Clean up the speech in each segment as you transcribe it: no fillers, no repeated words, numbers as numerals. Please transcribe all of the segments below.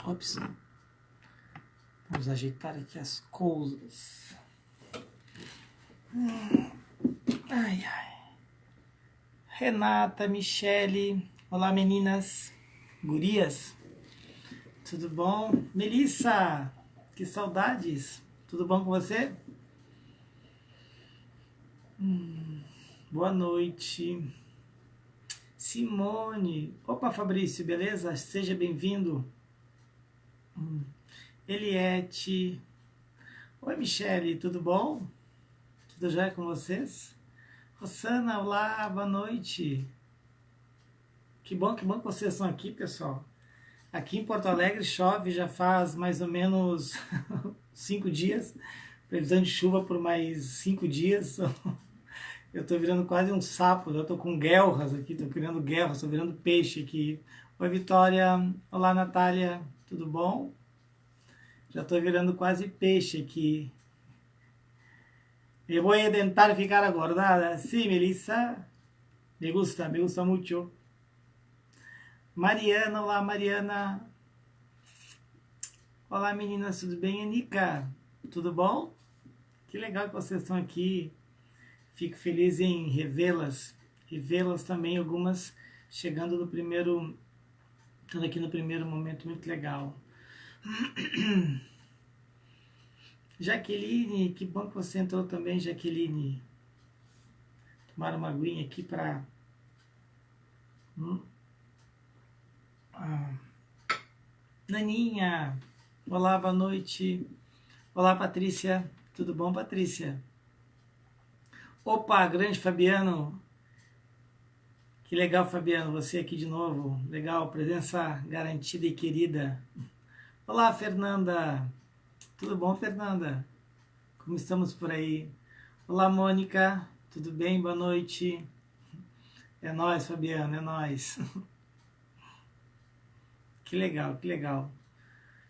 Ops. Vamos ajeitar aqui as coisas. Ai, ai. Renata, Michele. Olá, meninas. Gurias. Tudo bom? Melissa, que saudades. Tudo bom com você? Boa noite. Simone. Opa, Fabrício, beleza? Seja bem-vindo. Eliette. Oi, Michele, tudo bom? Tudo jóia com vocês? Rosana, olá, boa noite. Que bom que vocês estão aqui, pessoal. Aqui em Porto Alegre chove já faz mais ou menos 5 dias. Previsão de chuva por mais 5 dias. Eu tô virando quase um sapo, eu tô com guelras aqui, tô criando guelras, tô virando peixe aqui. Oi, Vitória. Olá, Natália. Tudo bom? Já tô virando quase peixe aqui. Me voy a tentar ficar acordada. Sí, Melissa. Me gusta mucho. Mariana, olá, Mariana. Olá, meninas, tudo bem? Anica, tudo bom? Que legal que vocês estão aqui. Fico feliz em revê-las. E vê-las também, algumas chegando no primeiro... Estando aqui no primeiro momento, muito legal. Jaqueline, que bom que você entrou também, Jaqueline. Tomar uma aguinha aqui para... Naninha, olá, boa noite. Olá, Patrícia, tudo bom, Patrícia? Opa, grande Fabiano. Que legal, Fabiano, você aqui de novo. Legal, presença garantida e querida. Olá, Fernanda. Tudo bom, Fernanda? Como estamos por aí? Olá, Mônica. Tudo bem? Boa noite. É nóis, Fabiano, é nóis. Que legal, que legal.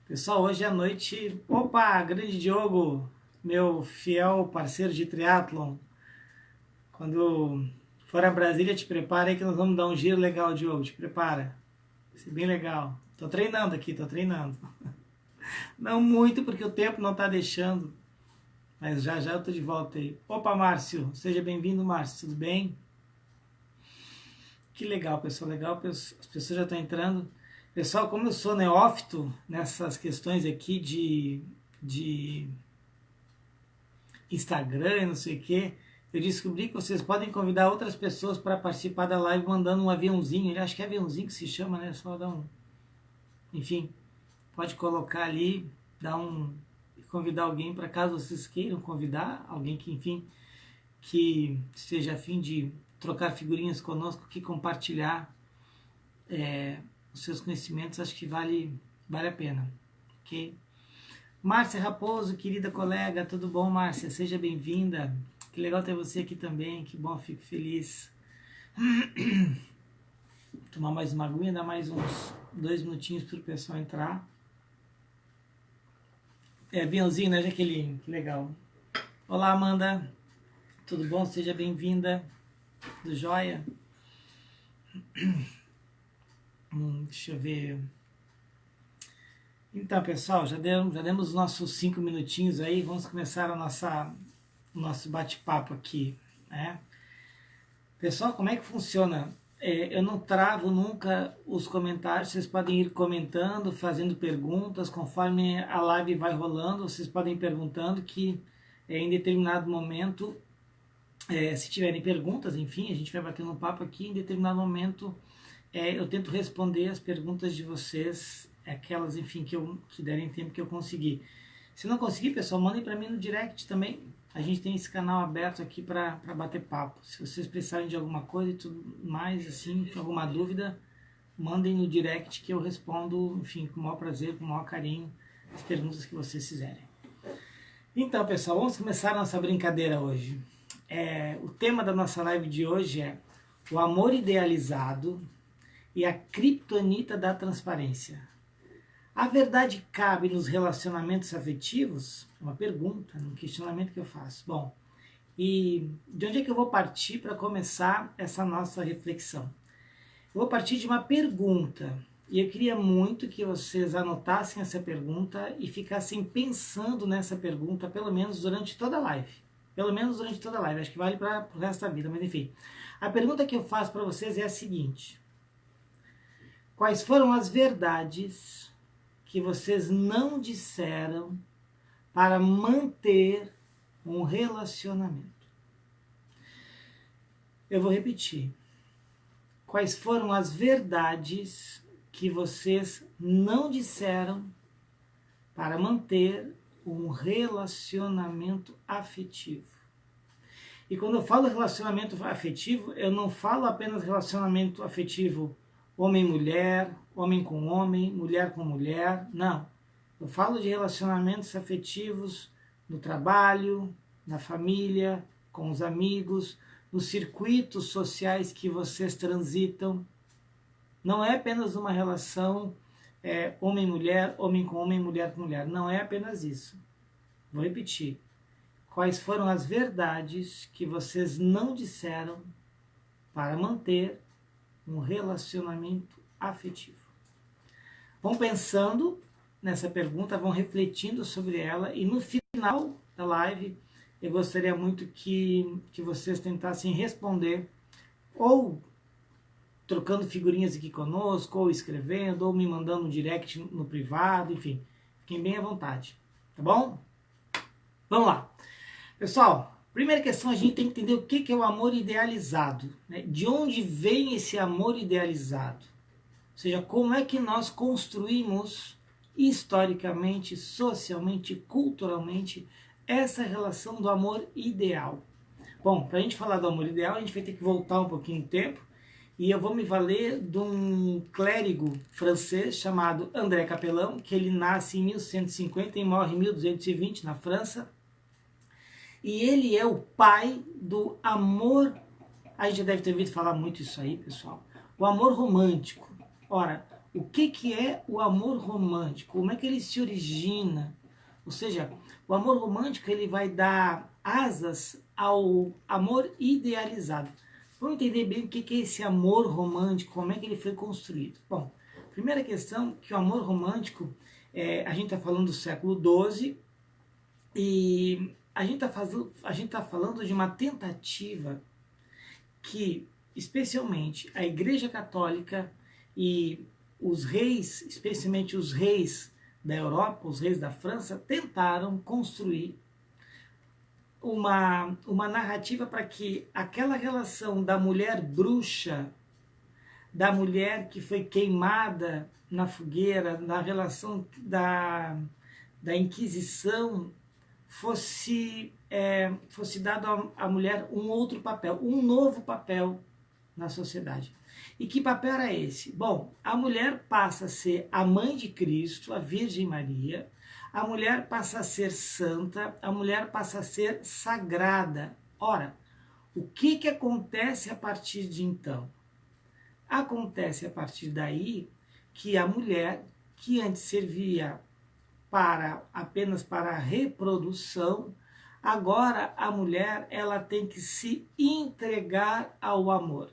Pessoal, hoje à noite... Opa, grande Diogo, meu fiel parceiro de triatlon. Quando for a Brasília, te prepara aí que nós vamos dar um giro legal, Diogo. Te prepara. Vai ser bem legal. Tô treinando aqui, tô treinando. Não muito, porque o tempo não tá deixando. Mas já já eu tô de volta aí. Opa, Márcio. Seja bem-vindo, Márcio. Tudo bem? Que legal, pessoal. Legal. As pessoas já estão entrando. Pessoal, como eu sou neófito nessas questões aqui de Instagram e não sei o que, eu descobri que vocês podem convidar outras pessoas para participar da live mandando um aviãozinho. Eu acho que é aviãozinho que se chama, né? Só dar um... Enfim, pode colocar ali, convidar alguém para caso vocês queiram convidar alguém que, enfim, que esteja a fim de trocar figurinhas conosco, que compartilhar os seus conhecimentos, acho que vale a pena, ok? Márcia Raposo, querida colega, tudo bom, Márcia? Seja bem-vinda. Que legal ter você aqui também, que bom, fico feliz. Tomar mais uma aguinha, dar mais uns 2 minutinhos para o pessoal entrar. É aviãozinho, né, Jaqueline? Que legal. Olá, Amanda. Tudo bom? Seja bem-vinda. Tudo jóia? Deixa eu ver. Então, pessoal, já demos os nossos 5 minutinhos aí. Vamos começar o nosso bate-papo aqui, né? Pessoal, como é que funciona? Eu não travo nunca os comentários, vocês podem ir comentando, fazendo perguntas, conforme a live vai rolando, vocês podem ir perguntando que em determinado momento, se tiverem perguntas, enfim, a gente vai batendo um papo aqui, em determinado momento eu tento responder as perguntas de vocês, aquelas, enfim, que derem tempo que eu conseguir. Se não conseguir, pessoal, mandem para mim no direct também. A gente tem esse canal aberto aqui para bater papo. Se vocês precisarem de alguma coisa e tudo mais, assim, alguma dúvida, mandem no direct que eu respondo, enfim, com o maior prazer, com o maior carinho, as perguntas que vocês fizerem. Então, pessoal, vamos começar a nossa brincadeira hoje. O tema da nossa live de hoje é o amor idealizado e a criptonita da transparência. A verdade cabe nos relacionamentos afetivos? É uma pergunta, um questionamento que eu faço. Bom, e de onde é que eu vou partir para começar essa nossa reflexão? Eu vou partir de uma pergunta. E eu queria muito que vocês anotassem essa pergunta e ficassem pensando nessa pergunta, pelo menos durante toda a live. Pelo menos durante toda a live, acho que vale para o resto da vida, mas enfim. A pergunta que eu faço para vocês é a seguinte: quais foram as verdades que vocês não disseram para manter um relacionamento? Eu vou repetir. Quais foram as verdades que vocês não disseram para manter um relacionamento afetivo? E quando eu falo relacionamento afetivo, eu não falo apenas relacionamento afetivo homem-mulher, homem com homem, mulher com mulher, não. Eu falo de relacionamentos afetivos no trabalho, na família, com os amigos, nos circuitos sociais que vocês transitam. Não é apenas uma relação homem-mulher, homem com homem, mulher com mulher. Não é apenas isso. Vou repetir. Quais foram as verdades que vocês não disseram para manter um relacionamento afetivo? Vão pensando nessa pergunta, vão refletindo sobre ela e no final da live eu gostaria muito que vocês tentassem responder, ou trocando figurinhas aqui conosco, ou escrevendo, ou me mandando um direct no privado, enfim, fiquem bem à vontade, tá bom? Vamos lá. Pessoal, primeira questão, a gente tem que entender o que é o amor idealizado, né? De onde vem esse amor idealizado? Ou seja, como é que nós construímos historicamente, socialmente, culturalmente, essa relação do amor ideal. Bom, para a gente falar do amor ideal, a gente vai ter que voltar um pouquinho no tempo, e eu vou me valer de um clérigo francês chamado André Capelão, que ele nasce em 1150 e morre em 1220 na França, e ele é o pai do amor, a gente já deve ter ouvido falar muito isso aí, pessoal, o amor romântico. Ora, o que é o amor romântico? Como é que ele se origina? Ou seja, o amor romântico ele vai dar asas ao amor idealizado. Vamos entender bem o que é esse amor romântico, como é que ele foi construído. Bom, primeira questão, que o amor romântico, a gente está falando do século XII, e a gente está falando de uma tentativa que, especialmente, a Igreja Católica e os reis, especialmente os reis da Europa, os reis da França, tentaram construir uma narrativa para que aquela relação da mulher bruxa, da mulher que foi queimada na fogueira, na relação da Inquisição, fosse dado à mulher um outro papel, um novo papel na sociedade. E que papel era esse? Bom, a mulher passa a ser a mãe de Cristo, a Virgem Maria, a mulher passa a ser santa, a mulher passa a ser sagrada. Ora, o que acontece a partir de então? Acontece a partir daí que a mulher, que antes servia apenas para a reprodução, agora a mulher ela tem que se entregar ao amor.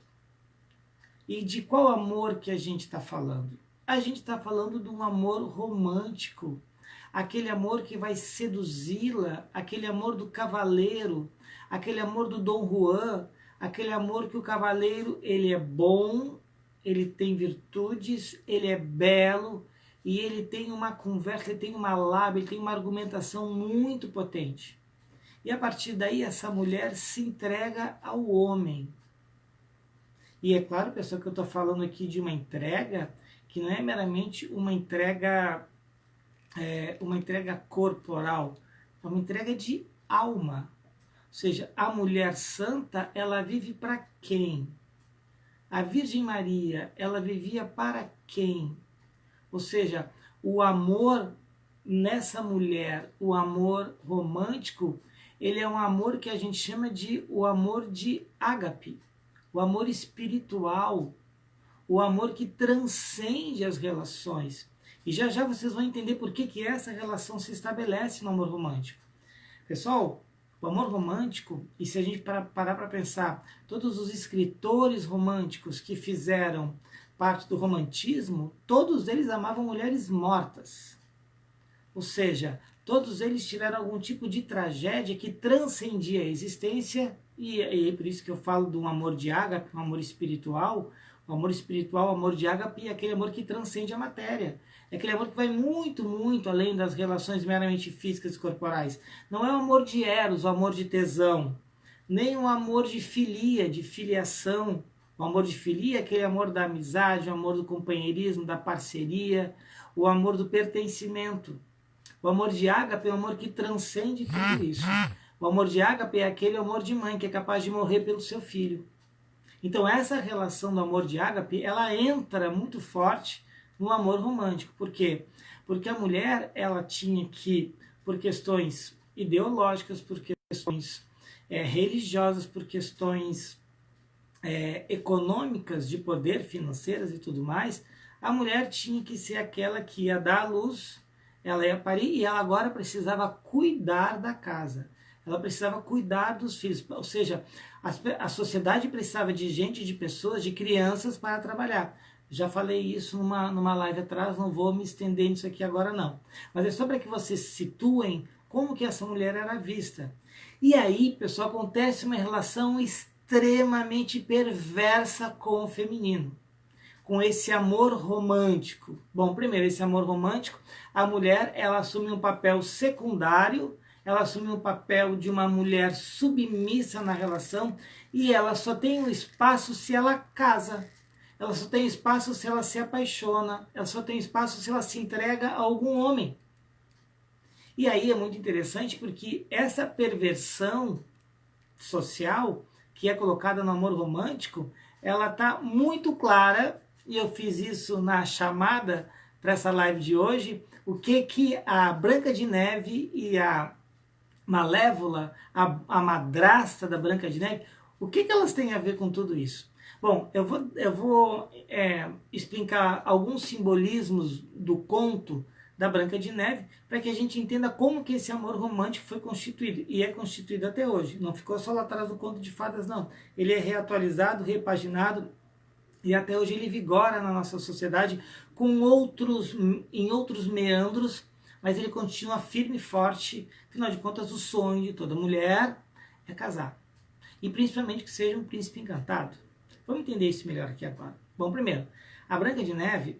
E de qual amor que a gente está falando? A gente está falando de um amor romântico, aquele amor que vai seduzi-la, aquele amor do cavaleiro, aquele amor do Dom Juan, aquele amor que o cavaleiro ele é bom, ele tem virtudes, ele é belo, e ele tem uma conversa, ele tem uma lábia, ele tem uma argumentação muito potente. E a partir daí essa mulher se entrega ao homem. E é claro, pessoal, que eu estou falando aqui de uma entrega que não é meramente uma entrega corporal, é uma entrega de alma. Ou seja, a mulher santa, ela vive para quem? A Virgem Maria, ela vivia para quem? Ou seja, o amor nessa mulher, o amor romântico, ele é um amor que a gente chama de o amor de ágape, o amor espiritual, o amor que transcende as relações. E já já vocês vão entender por que essa relação se estabelece no amor romântico. Pessoal, o amor romântico, e se a gente parar para pensar, todos os escritores românticos que fizeram parte do romantismo, todos eles amavam mulheres mortas. Ou seja, todos eles tiveram algum tipo de tragédia que transcendia a existência, e é por isso que eu falo de um amor de ágape, um amor espiritual. O amor espiritual, o amor de ágape é aquele amor que transcende a matéria. É aquele amor que vai muito, muito além das relações meramente físicas e corporais. Não é o amor de eros, o amor de tesão, nem o amor de filia, de filiação. O amor de filia é aquele amor da amizade, o amor do companheirismo, da parceria, o amor do pertencimento. O amor de ágape é um amor que transcende tudo isso. O amor de ágape é aquele amor de mãe que é capaz de morrer pelo seu filho. Então essa relação do amor de ágape, ela entra muito forte no amor romântico. Por quê? Porque a mulher, ela tinha que, por questões ideológicas, por questões religiosas, por questões econômicas, de poder, financeiras e tudo mais, a mulher tinha que ser aquela que ia dar à luz, ela ia parir, e ela agora precisava cuidar da casa. Ela precisava cuidar dos filhos, ou seja, a sociedade precisava de gente, de pessoas, de crianças para trabalhar. Já falei isso numa live atrás, não vou me estender nisso aqui agora não. Mas é só para que vocês se situem como que essa mulher era vista. E aí, pessoal, acontece uma relação extremamente perversa com o feminino, com esse amor romântico. Bom, primeiro, esse amor romântico, a mulher, ela assume um papel secundário, ela assume o papel de uma mulher submissa na relação, e ela só tem um espaço se ela casa. Ela só tem espaço se ela se apaixona. Ela só tem espaço se ela se entrega a algum homem. E aí é muito interessante porque essa perversão social que é colocada no amor romântico, ela está muito clara, e eu fiz isso na chamada para essa live de hoje, o que a Branca de Neve e a Malévola, a madrasta da Branca de Neve, o que elas têm a ver com tudo isso? Bom, eu vou explicar alguns simbolismos do conto da Branca de Neve para que a gente entenda como que esse amor romântico foi constituído, e é constituído até hoje. Não ficou só lá atrás do conto de fadas, não. Ele é reatualizado, repaginado, e até hoje ele vigora na nossa sociedade em outros meandros, mas ele continua firme e forte. Afinal de contas, o sonho de toda mulher é casar. E principalmente que seja um príncipe encantado. Vamos entender isso melhor aqui agora. Bom, primeiro, a Branca de Neve,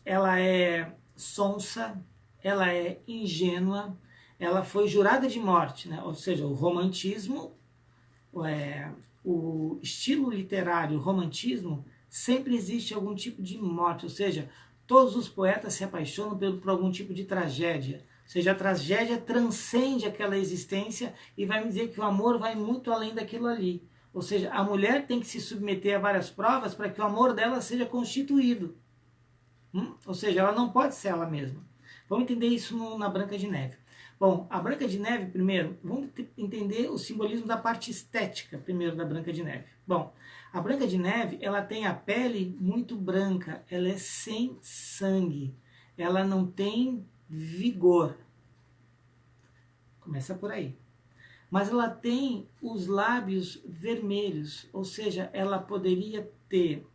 ela é sonsa, ela é ingênua, ela foi jurada de morte, né? Ou seja, o romantismo, o estilo literário, o romantismo, sempre existe algum tipo de morte, ou seja, todos os poetas se apaixonam por algum tipo de tragédia. Ou seja, a tragédia transcende aquela existência e vai me dizer que o amor vai muito além daquilo ali. Ou seja, a mulher tem que se submeter a várias provas para que o amor dela seja constituído. Ou seja, ela não pode ser ela mesma. Vamos entender isso na Branca de Neve. Bom, a Branca de Neve, primeiro, vamos entender o simbolismo da parte estética, primeiro, da Branca de Neve. Bom, a Branca de Neve, ela tem a pele muito branca, ela é sem sangue, ela não tem vigor. Começa por aí. Mas ela tem os lábios vermelhos, ou seja, ela poderia ter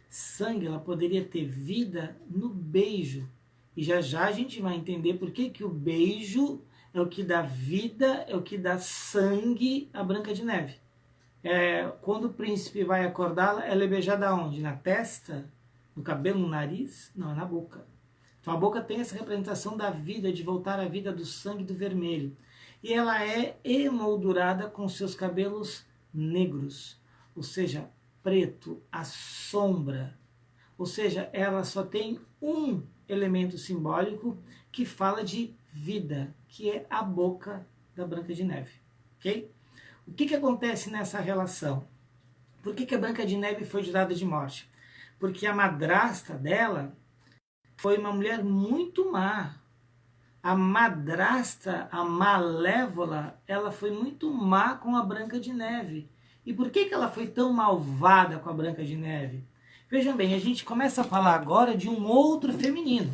sangue, ela poderia ter vida no beijo. E já já a gente vai entender por que o beijo é o que dá vida, é o que dá sangue à Branca de Neve. Quando o príncipe vai acordá-la, ela é beijada onde? Na testa? No cabelo? No nariz? Não, é na boca. Então a boca tem essa representação da vida, de voltar à vida do sangue do vermelho. E ela é emoldurada com seus cabelos negros, ou seja, preto, a sombra. Ou seja, ela só tem um elemento simbólico que fala de vida, que é a boca da Branca de Neve. Ok? O que acontece nessa relação? Por que a Branca de Neve foi jurada de morte? Porque a madrasta dela foi uma mulher muito má. A madrasta, a Malévola, ela foi muito má com a Branca de Neve. E por que ela foi tão malvada com a Branca de Neve? Vejam bem, a gente começa a falar agora de um outro feminino.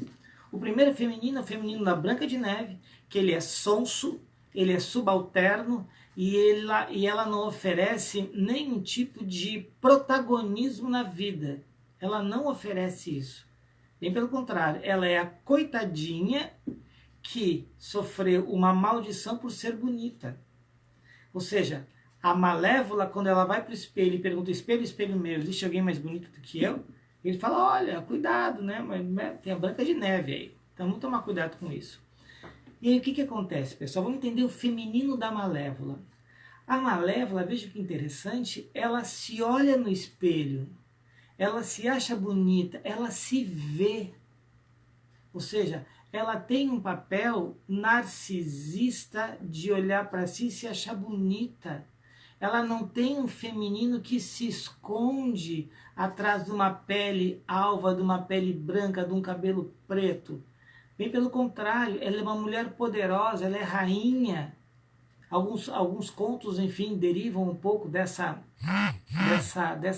O primeiro feminino é o feminino da Branca de Neve, que ele é sonso, ele é subalterno, e ela não oferece nenhum tipo de protagonismo na vida. ela não oferece isso. Bem pelo contrário, ela é a coitadinha que sofreu uma maldição por ser bonita. Ou seja, a Malévola, quando ela vai para o espelho e pergunta, espelho, espelho meu, existe alguém mais bonito do que eu? Ele fala, olha, cuidado, né? Mas tem a Branca de Neve aí. Então vamos tomar cuidado com isso. E aí o que acontece, pessoal? Vamos entender o feminino da Malévola. A Malévola, veja que interessante, ela se olha no espelho, ela se acha bonita, ela se vê. Ou seja, ela tem um papel narcisista de olhar para si e se achar bonita. Ela não tem um feminino que se esconde atrás de uma pele alva, de uma pele branca, de um cabelo preto. Bem pelo contrário, ela é uma mulher poderosa, ela é rainha. Alguns contos, enfim, derivam um pouco dessa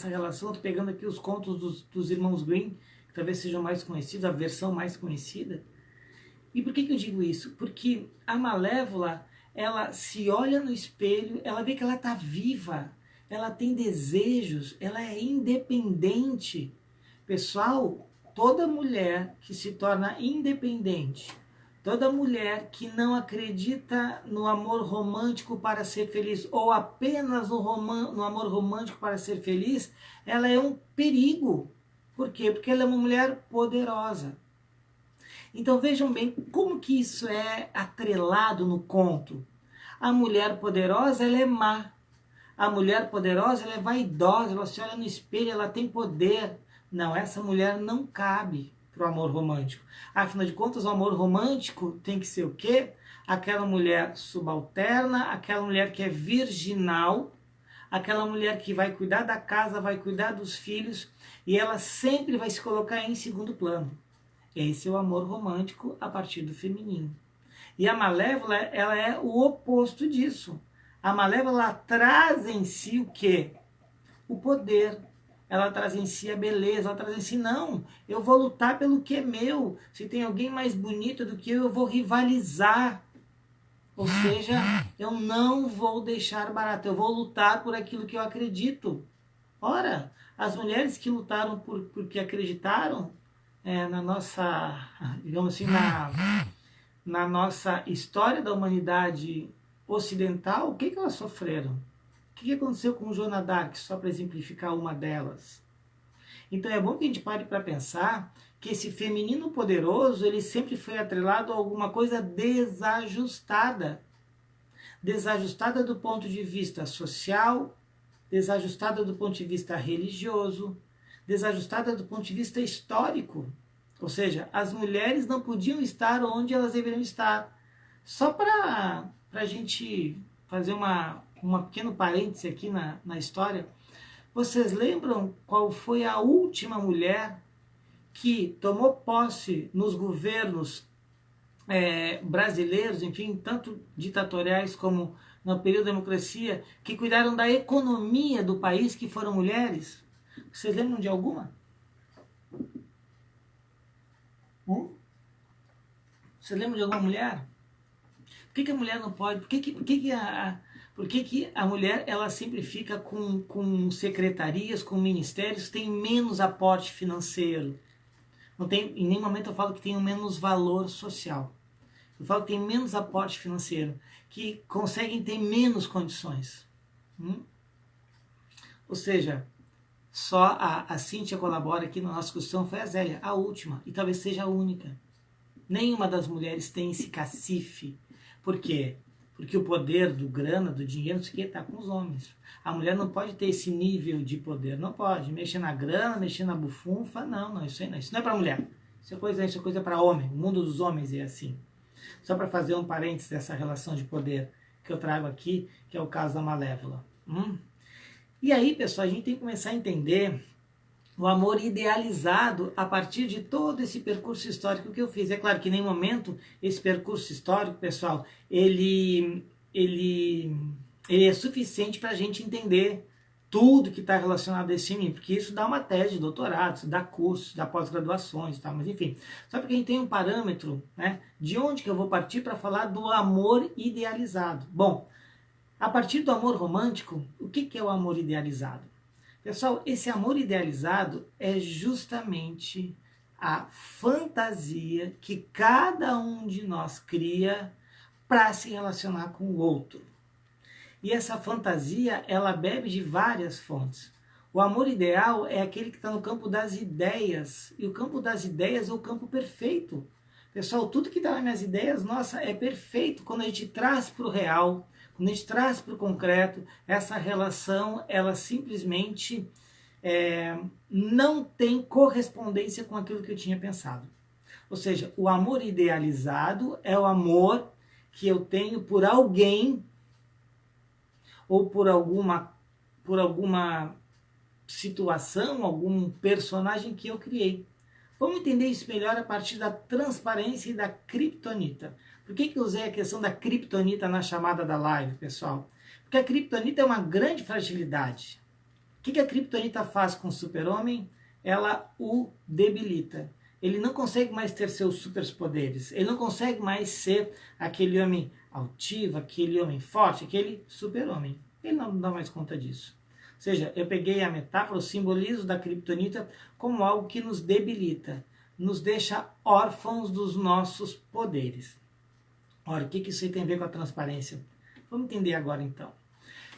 relação. Estou pegando aqui os contos dos irmãos Grimm, que talvez sejam mais conhecidos, a versão mais conhecida. E por que eu digo isso? Porque a Malévola, ela se olha no espelho, ela vê que ela está viva, ela tem desejos, ela é independente. Pessoal, toda mulher que se torna independente, toda mulher que não acredita no amor romântico para ser feliz, ou apenas no amor romântico para ser feliz, ela é um perigo. Por quê? Porque ela é uma mulher poderosa. Então vejam bem como que isso é atrelado no conto. A mulher poderosa, ela é má. A mulher poderosa, ela é vaidosa, ela se olha no espelho, ela tem poder. Não, essa mulher não cabe para o amor romântico. Afinal de contas, o amor romântico tem que ser o quê? Aquela mulher subalterna, aquela mulher que é virginal, aquela mulher que vai cuidar da casa, vai cuidar dos filhos, e ela sempre vai se colocar em segundo plano. Esse é o amor romântico a partir do feminino. E a Malévola, ela é o oposto disso. A Malévola, ela traz em si o quê? O poder. Ela traz em si a beleza, ela traz em si, não, eu vou lutar pelo que é meu. Se tem alguém mais bonito do que eu vou rivalizar. Ou seja, eu não vou deixar barato, eu vou lutar por aquilo que eu acredito. Ora, as mulheres que lutaram porque acreditaram, na nossa, digamos assim, na nossa história da humanidade ocidental, o que elas sofreram? O que aconteceu com Joana d'Arc, só para exemplificar uma delas? Então é bom que a gente pare para pensar que esse feminino poderoso, ele sempre foi atrelado a alguma coisa desajustada. Desajustada do ponto de vista social, desajustada do ponto de vista religioso, desajustada do ponto de vista histórico. Ou seja, as mulheres não podiam estar onde elas deveriam estar. Só para a gente fazer uma pequeno parêntese aqui na história, vocês lembram qual foi a última mulher que tomou posse nos governos brasileiros, enfim, tanto ditatoriais como no período da democracia, que cuidaram da economia do país, que foram mulheres? Vocês lembram de alguma? Vocês lembram de alguma mulher? Por que a mulher não pode? Por que a mulher ela sempre fica com secretarias, com ministérios, tem menos aporte financeiro? Não tem, em nenhum momento eu falo que tem menos valor social. Eu falo que tem menos aporte financeiro, que conseguem ter menos condições. Ou seja, só a Cíntia colabora aqui na nossa discussão, foi a Zélia, a última, e talvez seja a única. Nenhuma das mulheres tem esse cacife. Por quê? Porque o poder do grana, do dinheiro, isso aqui está com os homens. A mulher não pode ter esse nível de poder, não pode. Mexer na grana, mexer na bufunfa, não, isso aí não. Isso não é para mulher. Isso é coisa para homem. O mundo dos homens é assim. Só para fazer um parênteses dessa relação de poder que eu trago aqui, que é o caso da Malévola. E aí, pessoal, a gente tem que começar a entender o amor idealizado a partir de todo esse percurso histórico que eu fiz. É claro que em nenhum momento esse percurso histórico, pessoal, ele é suficiente para a gente entender tudo que está relacionado a esse mim, porque isso dá uma tese de doutorado, isso dá cursos, dá pós-graduações e tal, mas enfim. Só porque a gente tem um parâmetro, né, de onde que eu vou partir para falar do amor idealizado. Bom, a partir do amor romântico, o que é o amor idealizado? Pessoal, esse amor idealizado é justamente a fantasia que cada um de nós cria para se relacionar com o outro. E essa fantasia, ela bebe de várias fontes. O amor ideal é aquele que está no campo das ideias. E o campo das ideias é o campo perfeito. Pessoal, tudo que está nas minhas ideias, nossa, é perfeito. Quando a gente traz para o real, quando a gente traz para o concreto, essa relação, ela simplesmente não tem correspondência com aquilo que eu tinha pensado. Ou seja, o amor idealizado é o amor que eu tenho por alguém ou por alguma situação, algum personagem que eu criei. Vamos entender isso melhor a partir da transparência e da criptonita. Por que eu usei a questão da criptonita na chamada da live, pessoal? Porque a criptonita é uma grande fragilidade. O que a criptonita faz com o super-homem? Ela o debilita. Ele não consegue mais ter seus superpoderes. Ele não consegue mais ser aquele homem altivo, aquele homem forte, aquele super-homem. Ele não dá mais conta disso. Ou seja, eu peguei a metáfora, o simbolismo da criptonita como algo que nos debilita, nos deixa órfãos dos nossos poderes. Ora, o que isso aí tem a ver com a transparência? Vamos entender agora então.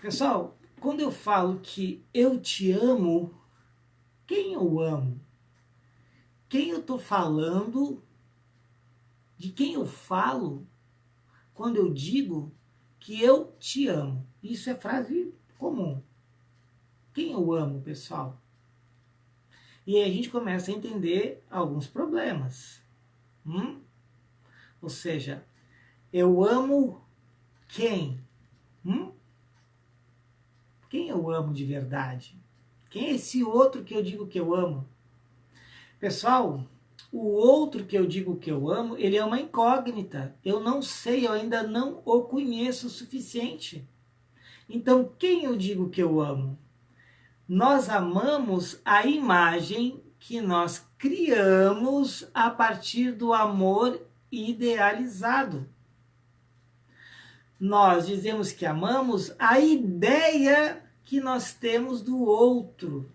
Pessoal, quando eu falo que eu te amo, quem eu amo? Quem eu estou falando? De quem eu falo quando eu digo que eu te amo? Isso é frase comum. Quem eu amo, pessoal? E aí a gente começa a entender alguns problemas. Ou seja, eu amo quem? Quem eu amo de verdade? Quem é esse outro que eu digo que eu amo? Pessoal, o outro que eu digo que eu amo, ele é uma incógnita. Eu não sei, eu ainda não o conheço o suficiente. Então, quem eu digo que eu amo? Nós amamos a imagem que nós criamos a partir do amor idealizado. Nós dizemos que amamos a ideia que nós temos do outro.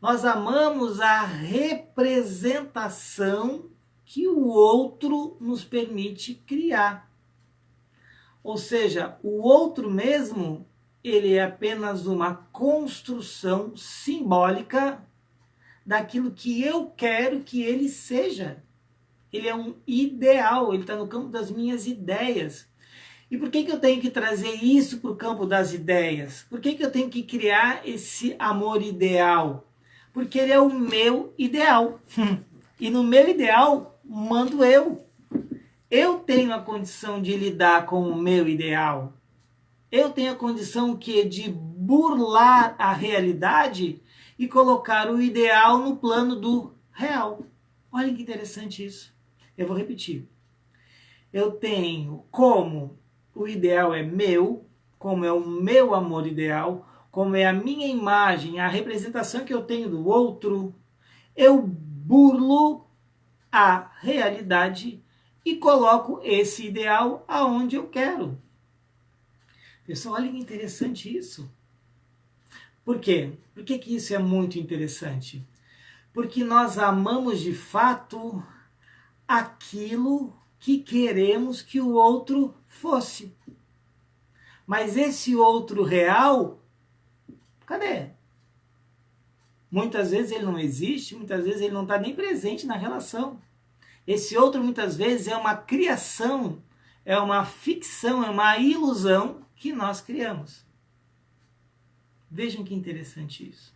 Nós amamos a representação que o outro nos permite criar. Ou seja, o outro mesmo, ele é apenas uma construção simbólica daquilo que eu quero que ele seja. Ele é um ideal, ele está no campo das minhas ideias. E por que eu tenho que trazer isso para o campo das ideias? Por que eu tenho que criar esse amor ideal? Porque ele é o meu ideal. E no meu ideal, mando eu. Eu tenho a condição de lidar com o meu ideal. Eu tenho a condição de burlar a realidade e colocar o ideal no plano do real. Olha que interessante isso. Eu vou repetir. Eu tenho como o ideal é meu, como é o meu amor ideal, como é a minha imagem, a representação que eu tenho do outro, eu burlo a realidade e coloco esse ideal aonde eu quero. Pessoal, olha que interessante isso. Por quê? Por que isso é muito interessante? Porque nós amamos de fato aquilo que queremos que o outro fosse. Mas esse outro real, cadê? Muitas vezes ele não existe, muitas vezes ele não está nem presente na relação. Esse outro muitas vezes é uma criação, é uma ficção, é uma ilusão que nós criamos. Vejam que interessante isso.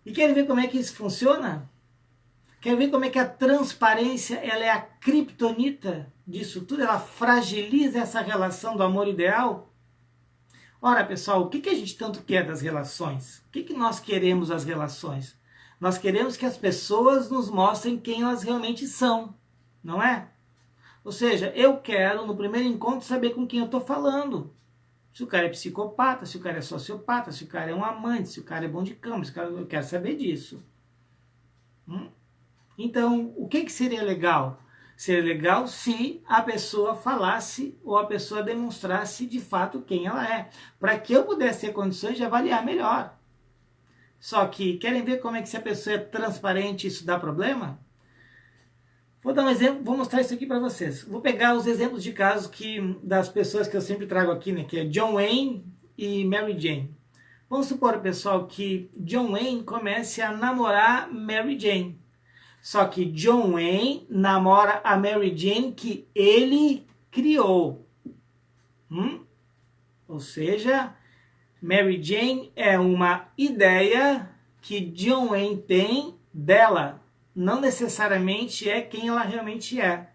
E querem ver como é que isso funciona? Querem ver como é que a transparência ela é a criptonita disso tudo? Ela fragiliza essa relação do amor ideal? Ora, pessoal, o que a gente tanto quer das relações? O que nós queremos das relações? Nós queremos que as pessoas nos mostrem quem elas realmente são, não é? Ou seja, eu quero, no primeiro encontro, saber com quem eu estou falando. Se o cara é psicopata, se o cara é sociopata, se o cara é um amante, se o cara é bom de cama, eu quero saber disso. Então, o que seria legal? Seria legal se a pessoa falasse ou a pessoa demonstrasse de fato quem ela é, para que eu pudesse ter condições de avaliar melhor. Só que, querem ver como é que se a pessoa é transparente isso dá problema? Vou dar um exemplo, vou mostrar isso aqui para vocês. Vou pegar os exemplos de casos das pessoas que eu sempre trago aqui, né? Que é John Wayne e Mary Jane. Vamos supor, pessoal, que John Wayne comece a namorar Mary Jane. Só que John Wayne namora a Mary Jane que ele criou. Ou seja, Mary Jane é uma ideia que John Wayne tem dela. Não necessariamente é quem ela realmente é.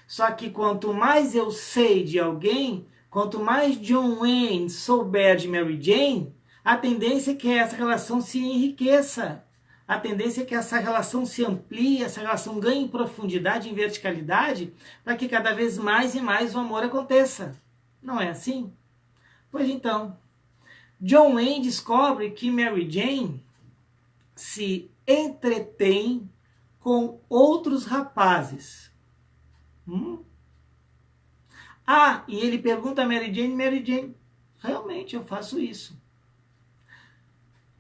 Só que quanto mais eu sei de alguém, quanto mais John Wayne souber de Mary Jane, a tendência é que essa relação se enriqueça. A tendência é que essa relação se amplie, essa relação ganhe profundidade, em verticalidade, para que cada vez mais e mais o amor aconteça. Não é assim? Pois então, John Wayne descobre que Mary Jane se entretém com outros rapazes. E ele pergunta a Mary Jane, realmente eu faço isso.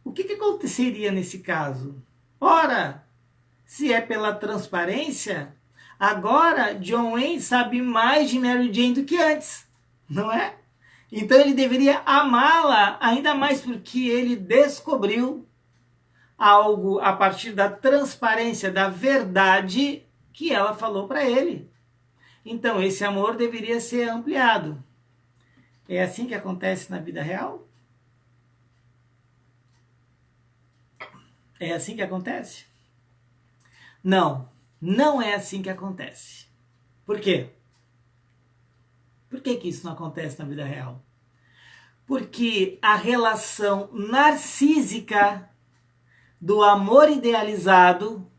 O que aconteceria nesse caso? Ora, se é pela transparência, agora John Wayne sabe mais de Mary Jane do que antes, não é? Então ele deveria amá-la ainda mais porque ele descobriu algo a partir da transparência, da verdade que ela falou para ele. Então esse amor deveria ser ampliado. É assim que acontece na vida real? É assim que acontece? Não, não é assim que acontece. Por quê? Por que isso não acontece na vida real? Porque a relação narcísica do amor idealizado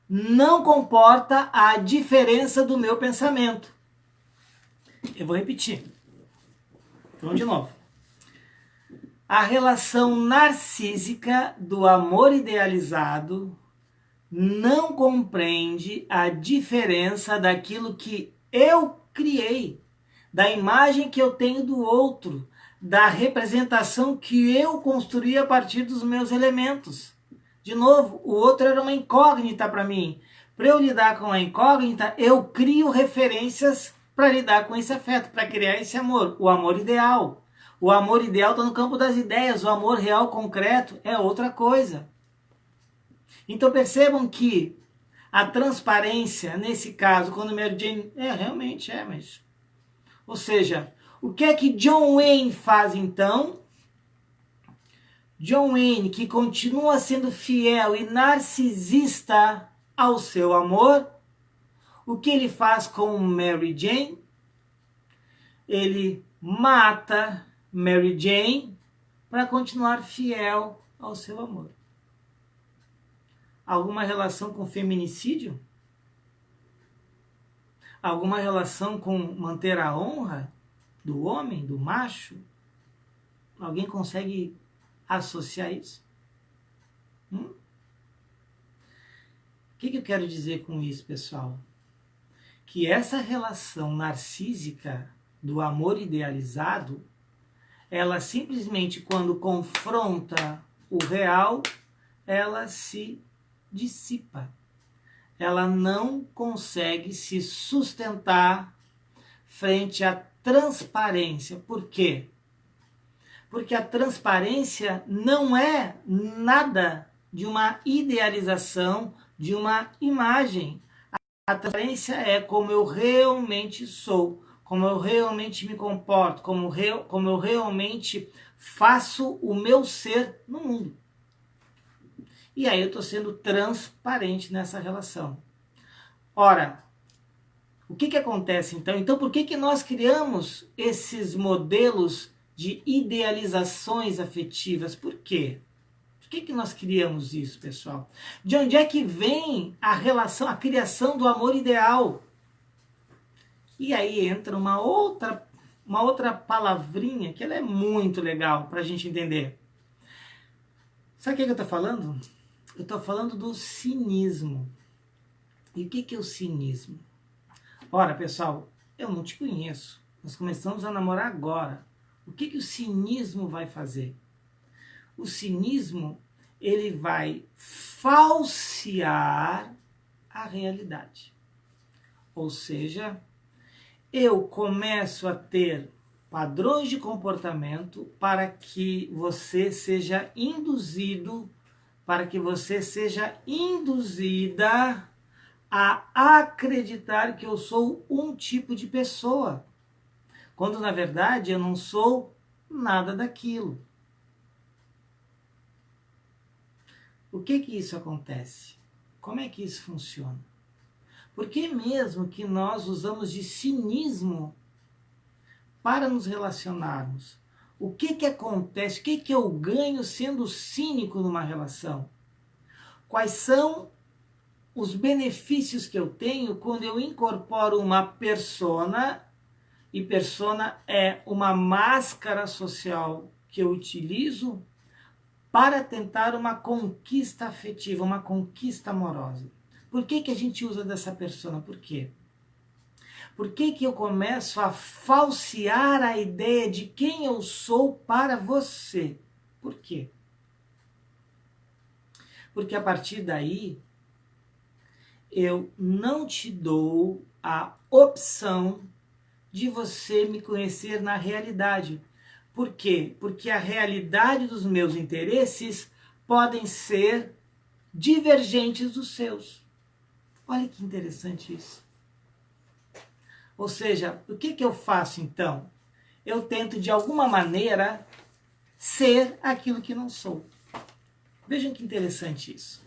não comporta a diferença do meu pensamento. Eu vou repetir. Vamos de novo. A relação narcísica do amor idealizado não compreende a diferença daquilo que eu criei, da imagem que eu tenho do outro, da representação que eu construí a partir dos meus elementos. De novo, o outro era uma incógnita para mim. Para eu lidar com a incógnita, eu crio referências para lidar com esse afeto, para criar esse amor, o amor ideal. O amor ideal está no campo das ideias, o amor real concreto é outra coisa. Então percebam que a transparência, nesse caso, quando Mary Jane... realmente é, mas... Ou seja, o que é que John Wayne faz então? John Wayne, que continua sendo fiel e narcisista ao seu amor, o que ele faz com Mary Jane? Ele mata Mary Jane para continuar fiel ao seu amor. Alguma relação com feminicídio? Alguma relação com manter a honra do homem, do macho? Alguém consegue associar isso? O que eu quero dizer com isso, pessoal? Que essa relação narcísica do amor idealizado, ela simplesmente, quando confronta o real, ela se dissipa. Ela não consegue se sustentar frente à transparência. Por quê? Porque a transparência não é nada de uma idealização, de uma imagem. A transparência é como eu realmente sou, como eu realmente me comporto, como eu realmente faço o meu ser no mundo. E aí eu estou sendo transparente nessa relação. Ora, o que acontece então? Então por que nós criamos esses modelos de idealizações afetivas? Por quê? Por que nós criamos isso, pessoal? De onde é que vem a relação, a criação do amor ideal? E aí entra uma outra palavrinha que ela é muito legal para a gente entender. Sabe o que eu estou falando? Eu estou falando do cinismo. E o que é o cinismo? Ora, pessoal, eu não te conheço. Nós começamos a namorar agora. O que o cinismo vai fazer? O cinismo ele vai falsear a realidade. Ou seja, eu começo a ter padrões de comportamento para que você seja induzido, para que você seja induzida a acreditar que eu sou um tipo de pessoa, quando na verdade eu não sou nada daquilo. O que isso acontece? Como é que isso funciona? Por que mesmo que nós usamos de cinismo para nos relacionarmos? O que acontece? O que eu ganho sendo cínico numa relação? Quais são os benefícios que eu tenho quando eu incorporo uma persona, e persona é uma máscara social que eu utilizo para tentar uma conquista afetiva, uma conquista amorosa. Por que a gente usa dessa persona? Por quê? Por que eu começo a falsear a ideia de quem eu sou para você? Por quê? Porque a partir daí, eu não te dou a opção de você me conhecer na realidade. Por quê? Porque a realidade dos meus interesses podem ser divergentes dos seus. Olha que interessante isso. Ou seja, o que eu faço então? Eu tento de alguma maneira ser aquilo que não sou. Vejam que interessante isso.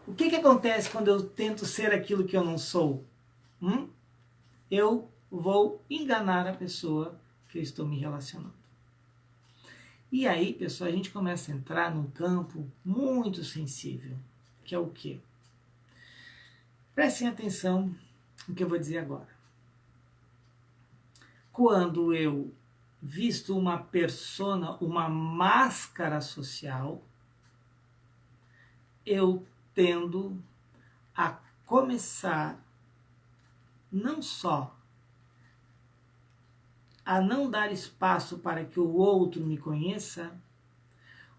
O que acontece quando eu tento ser aquilo que eu não sou? Eu vou enganar a pessoa que eu estou me relacionando. E aí, pessoal, a gente começa a entrar num campo muito sensível, que é o quê? Prestem atenção no que eu vou dizer agora. Quando eu visto uma persona, uma máscara social, eu tendo a começar não só a não dar espaço para que o outro me conheça,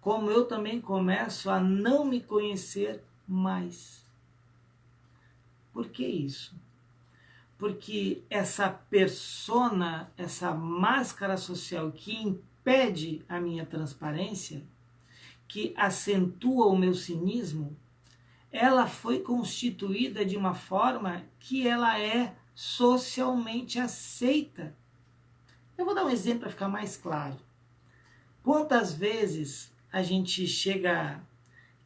como eu também começo a não me conhecer mais. Por que isso? Porque essa persona, essa máscara social que impede a minha transparência, que acentua o meu cinismo, ela foi constituída de uma forma que ela é socialmente aceita. Eu vou dar um exemplo para ficar mais claro. Quantas vezes a gente chega...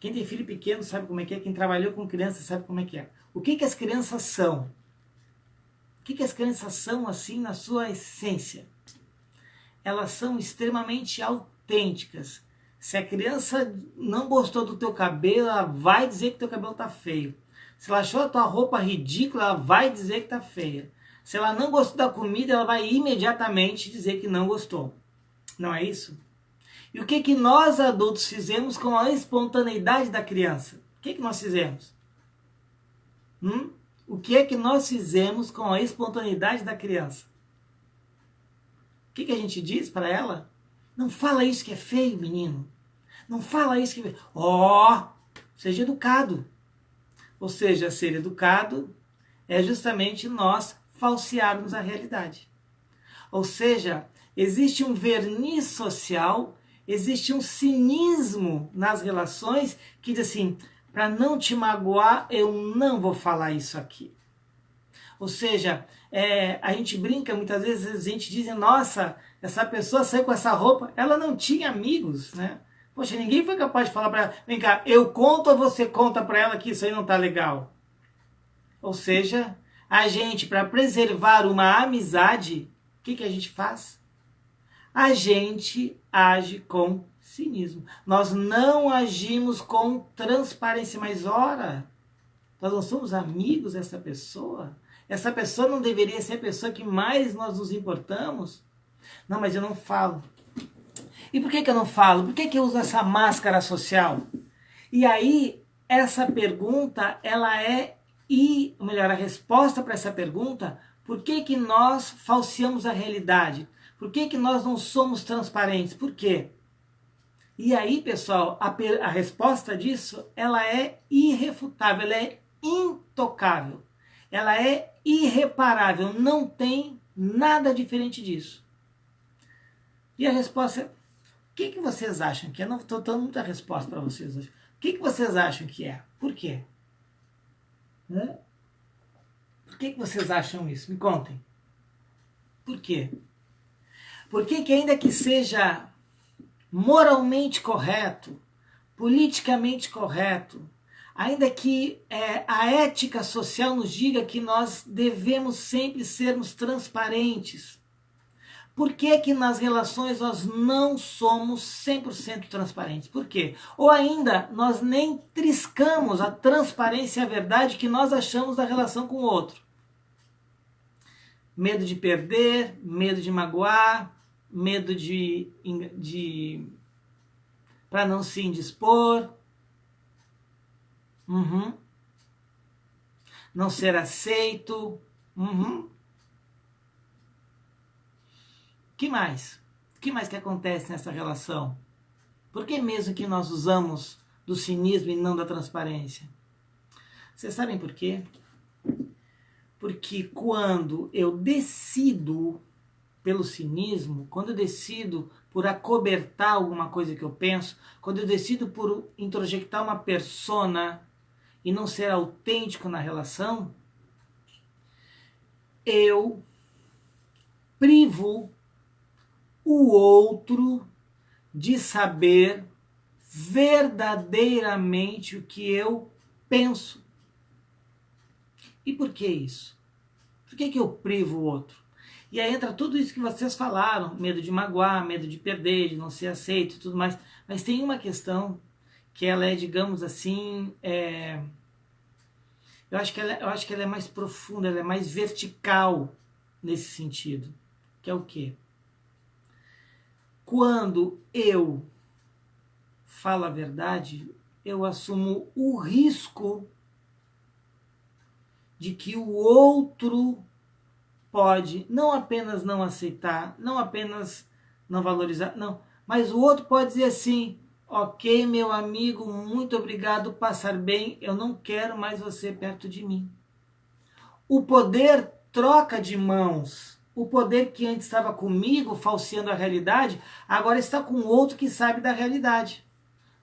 Quem tem filho pequeno sabe como é que é, quem trabalhou com criança sabe como é que é. O que as crianças são? O que as crianças são assim na sua essência? Elas são extremamente autênticas. Se a criança não gostou do teu cabelo, ela vai dizer que teu cabelo está feio. Se ela achou a tua roupa ridícula, ela vai dizer que está feia. Se ela não gostou da comida, ela vai imediatamente dizer que não gostou. Não é isso? E o que nós adultos fizemos com a espontaneidade da criança? O que nós fizemos? O que nós fizemos com a espontaneidade da criança? O que a gente diz para ela? Não fala isso que é feio, menino. Não fala isso que é feio. Seja educado. Ou seja, ser educado é justamente nós falsearmos a realidade. Ou seja, existe um verniz social, existe um cinismo nas relações que diz assim, para não te magoar, eu não vou falar isso aqui. Ou seja, a gente brinca, muitas vezes a gente diz, nossa, essa pessoa saiu com essa roupa, ela não tinha amigos, né? Poxa, ninguém foi capaz de falar para ela, vem cá, eu conto ou você conta para ela que isso aí não tá legal? Ou seja, a gente, para preservar uma amizade, o que a gente faz? A gente age com cinismo. Nós não agimos com transparência, mas ora, nós não somos amigos dessa pessoa? Essa pessoa não deveria ser a pessoa que mais nós nos importamos? Não, mas eu não falo. E por que eu não falo? Por que eu uso essa máscara social? E aí, essa pergunta, ela é, ou melhor, a resposta para essa pergunta, por que nós falseamos a realidade? Por que nós não somos transparentes? Por quê? E aí, pessoal, a resposta disso, ela é irrefutável, ela é intocável, ela é irreparável, não tem nada diferente disso. E a resposta é, o que vocês acham que é? Eu não estou dando muita resposta para vocês hoje. O que vocês acham que é? Por quê? Por que vocês acham isso? Me contem. Por quê? Por que ainda que seja moralmente correto, politicamente correto, ainda que a ética social nos diga que nós devemos sempre sermos transparentes, por que nas relações nós não somos 100% transparentes? Por quê? Ou ainda, nós nem triscamos a transparência e a verdade que nós achamos da relação com o outro. Medo de perder, medo de magoar, medo para não se indispor, não ser aceito. Que mais? O que mais que acontece nessa relação? Por que mesmo que nós usamos do cinismo e não da transparência? Vocês sabem por quê? Porque quando eu decido pelo cinismo, quando eu decido por acobertar alguma coisa que eu penso, quando eu decido por introjectar uma persona e não ser autêntico na relação, eu privo o outro de saber verdadeiramente o que eu penso. E por que isso? Por que eu privo o outro? E aí entra tudo isso que vocês falaram, medo de magoar, medo de perder, de não ser aceito e tudo mais. Mas tem uma questão que ela é, digamos assim, eu acho que ela é mais profunda, ela é mais vertical nesse sentido. Que é o quê? Quando eu falo a verdade, eu assumo o risco de que o outro pode não apenas não aceitar, não apenas não valorizar, não, mas o outro pode dizer assim, ok, meu amigo, muito obrigado, passar bem, eu não quero mais você perto de mim. O poder troca de mãos. O poder que antes estava comigo, falseando a realidade, agora está com outro que sabe da realidade.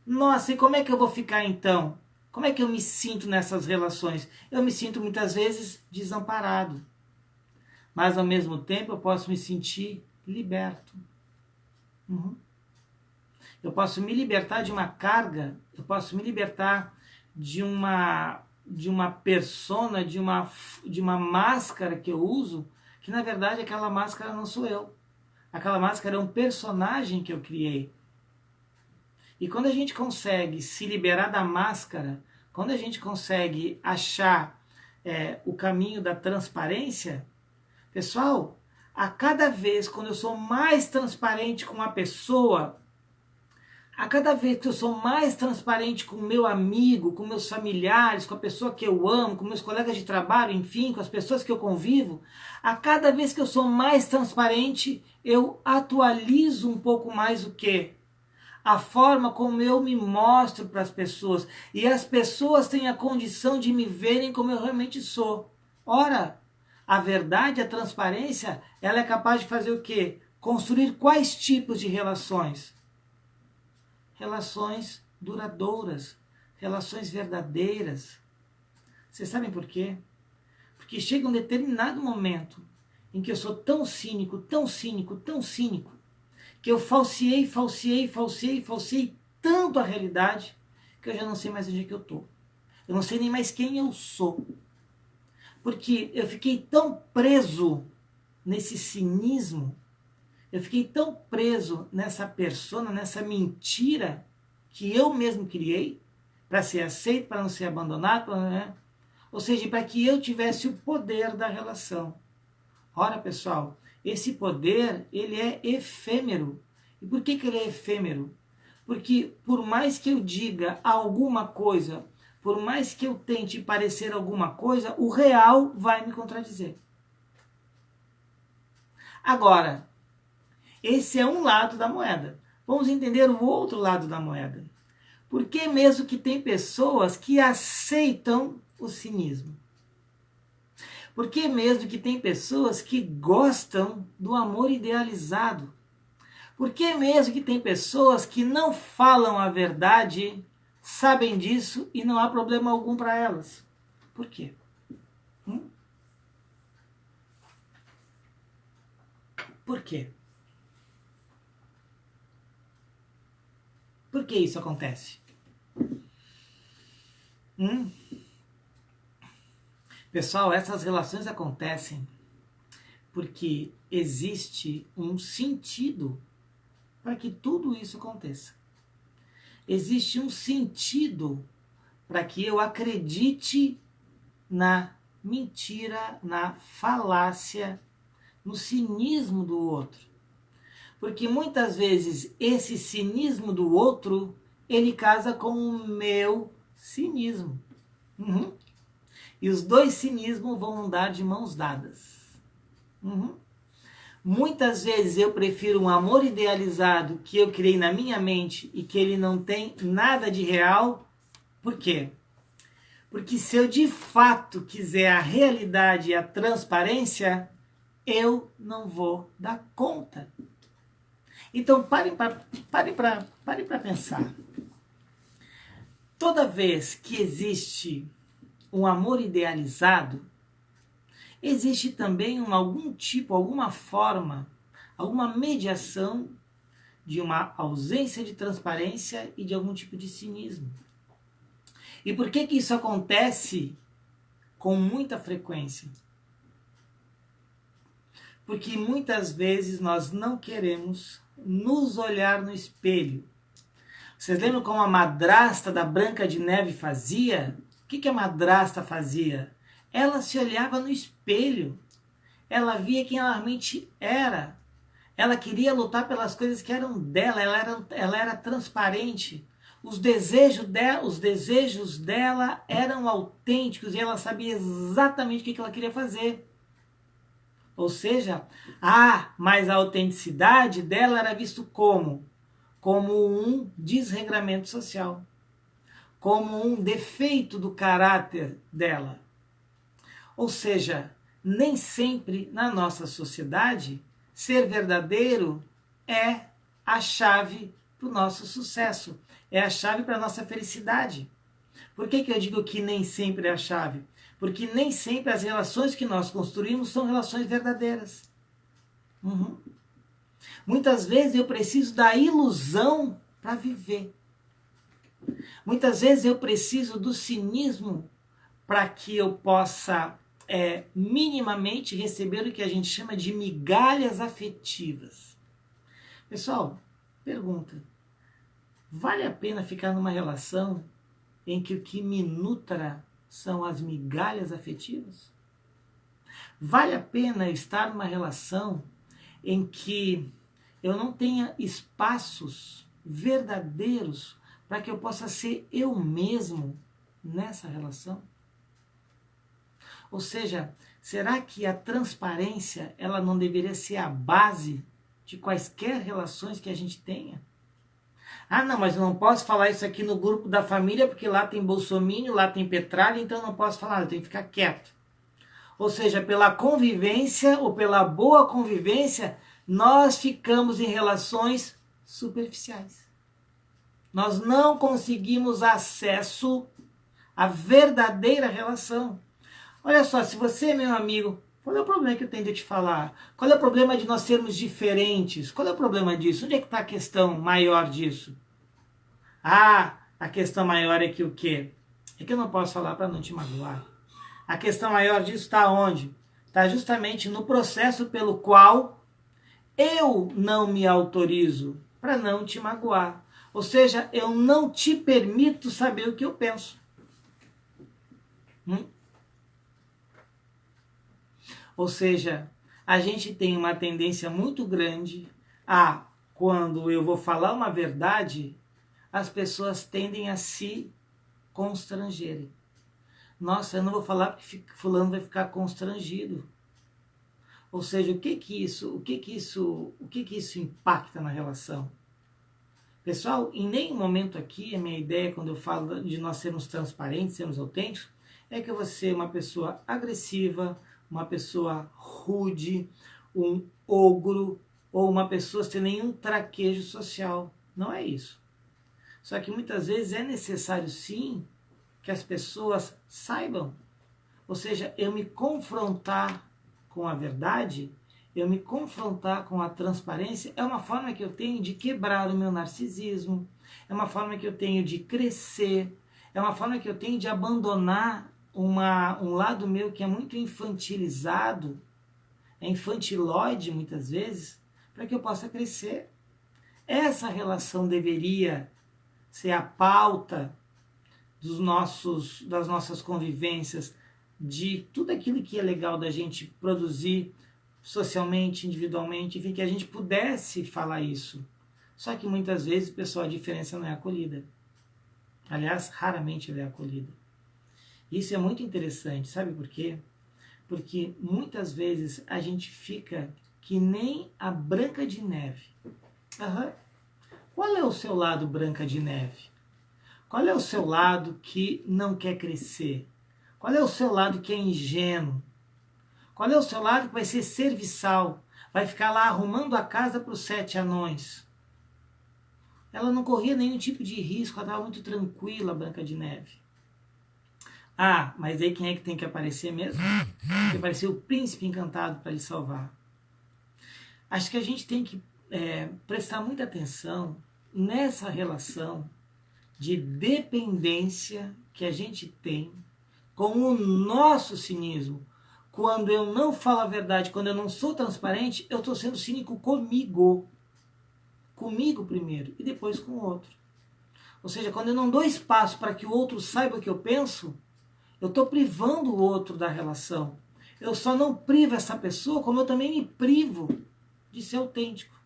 Nossa, e como é que eu vou ficar então? Como é que eu me sinto nessas relações? Eu me sinto muitas vezes desamparado. Mas ao mesmo tempo eu posso me sentir liberto. Eu posso me libertar de uma carga, eu posso me libertar de uma persona, de uma máscara que eu uso, que na verdade aquela máscara não sou eu. Aquela máscara é um personagem que eu criei. E quando a gente consegue se liberar da máscara, quando a gente consegue achar o caminho da transparência, pessoal, a cada vez quando eu sou mais transparente com uma pessoa, a cada vez que eu sou mais transparente com o meu amigo, com meus familiares, com a pessoa que eu amo, com meus colegas de trabalho, enfim, com as pessoas que eu convivo, a cada vez que eu sou mais transparente, eu atualizo um pouco mais o quê? A forma como eu me mostro para as pessoas. E as pessoas têm a condição de me verem como eu realmente sou. Ora, a verdade, a transparência, ela é capaz de fazer o quê? Construir quais tipos de relações? Relações duradouras, relações verdadeiras. Vocês sabem por quê? Porque chega um determinado momento em que eu sou tão cínico, tão cínico, tão cínico, que eu falseei tanto a realidade, que eu já não sei mais onde é que eu estou. Eu não sei nem mais quem eu sou. Porque eu fiquei tão preso nesse cinismo, eu fiquei tão preso nessa persona, nessa mentira que eu mesmo criei, para ser aceito, para não ser abandonado, ou seja, para que eu tivesse o poder da relação. Ora, pessoal, esse poder, ele é efêmero. E por que ele é efêmero? Porque por mais que eu diga alguma coisa, por mais que eu tente parecer alguma coisa, o real vai me contradizer. Agora, esse é um lado da moeda. Vamos entender o outro lado da moeda. Por que mesmo que tem pessoas que aceitam o cinismo? Por que mesmo que tem pessoas que gostam do amor idealizado? Por que mesmo que tem pessoas que não falam a verdade, sabem disso e não há problema algum para elas? Por quê? Por quê? Por que isso acontece? Pessoal, essas relações acontecem porque existe um sentido para que tudo isso aconteça. Existe um sentido para que eu acredite na mentira, na falácia, no cinismo do outro. Porque muitas vezes esse cinismo do outro, ele casa com o meu cinismo. E os dois cinismos vão andar de mãos dadas. Muitas vezes eu prefiro um amor idealizado que eu criei na minha mente e que ele não tem nada de real. Por quê? Porque se eu de fato quiser a realidade e a transparência, eu não vou dar conta. Então pare para pensar. Toda vez que existe um amor idealizado, existe também algum tipo, alguma forma, alguma mediação de uma ausência de transparência e de algum tipo de cinismo. E por que isso acontece com muita frequência? Porque muitas vezes nós não queremos nos olhar no espelho. Vocês lembram como a madrasta da Branca de Neve fazia? O que a madrasta fazia? Ela se olhava no espelho. Ela via quem ela realmente era. Ela queria lutar pelas coisas que eram dela. Ela era transparente. Os desejos dela eram autênticos e ela sabia exatamente o que ela queria fazer. Ou seja, mas a autenticidade dela era visto como um desregramento social, como um defeito do caráter dela. Ou seja, nem sempre na nossa sociedade ser verdadeiro é a chave para o nosso sucesso, é a chave para a nossa felicidade. Por que eu digo que nem sempre é a chave? Porque nem sempre as relações que nós construímos são relações verdadeiras. Muitas vezes eu preciso da ilusão para viver. Muitas vezes eu preciso do cinismo para que eu possa minimamente receber o que a gente chama de migalhas afetivas. Pessoal, pergunta. Vale a pena ficar numa relação em que o que me nutra são as migalhas afetivas? Vale a pena estar numa relação em que eu não tenha espaços verdadeiros para que eu possa ser eu mesmo nessa relação? Ou seja, será que a transparência ela não deveria ser a base de quaisquer relações que a gente tenha? Não, mas eu não posso falar isso aqui no grupo da família porque lá tem bolsominion, lá tem petralha, então eu não posso falar, eu tenho que ficar quieto. Ou seja, pela convivência ou pela boa convivência, nós ficamos em relações superficiais. Nós não conseguimos acesso à verdadeira relação. Olha só, se você, meu amigo, qual é o problema que eu tenho de te falar? Qual é o problema de nós sermos diferentes? Qual é o problema disso? Onde é que está a questão maior disso? A questão maior é que o quê? É que eu não posso falar para não te magoar. A questão maior disso está onde? Está justamente no processo pelo qual eu não me autorizo para não te magoar. Ou seja, eu não te permito saber o que eu penso. Ou seja, a gente tem uma tendência muito grande a, quando eu vou falar uma verdade, as pessoas tendem a se constrangerem. Nossa, eu não vou falar porque fulano vai ficar constrangido. Ou seja, o que isso impacta na relação? Pessoal, em nenhum momento aqui, a minha ideia, quando eu falo de nós sermos transparentes, sermos autênticos, é que você é uma pessoa agressiva, uma pessoa rude, um ogro, ou uma pessoa sem nenhum traquejo social. Não é isso. Só que muitas vezes é necessário sim que as pessoas saibam. Ou seja, eu me confrontar com a verdade, eu me confrontar com a transparência, é uma forma que eu tenho de quebrar o meu narcisismo, é uma forma que eu tenho de crescer, é uma forma que eu tenho de abandonar um lado meu que é muito infantilizado, é infantilóide muitas vezes, para que eu possa crescer. Essa relação deveria ser a pauta das nossas convivências, de tudo aquilo que é legal da gente produzir socialmente, individualmente, enfim, que a gente pudesse falar isso. Só que muitas vezes, pessoal, a diferença não é acolhida. Aliás, raramente ela é acolhida. Isso é muito interessante, sabe por quê? Porque muitas vezes a gente fica que nem a Branca de Neve. Uhum. Qual é o seu lado Branca de Neve? Qual é o seu lado que não quer crescer? Qual é o seu lado que é ingênuo? Qual é o seu lado que vai ser serviçal? Vai ficar lá arrumando a casa para os 7 anões? Ela não corria nenhum tipo de risco, ela estava muito tranquila, Branca de Neve. Ah, mas aí quem é que tem que aparecer mesmo? Tem que aparecer o príncipe encantado para lhe salvar. Acho que a gente tem que prestar muita atenção nessa relação de dependência que a gente tem com o nosso cinismo. Quando eu não falo a verdade, quando eu não sou transparente, eu estou sendo cínico comigo. Comigo primeiro e depois com o outro. Ou seja, quando eu não dou espaço para que o outro saiba o que eu penso, eu estou privando o outro da relação. Eu só não privo essa pessoa, como eu também me privo de ser autêntico.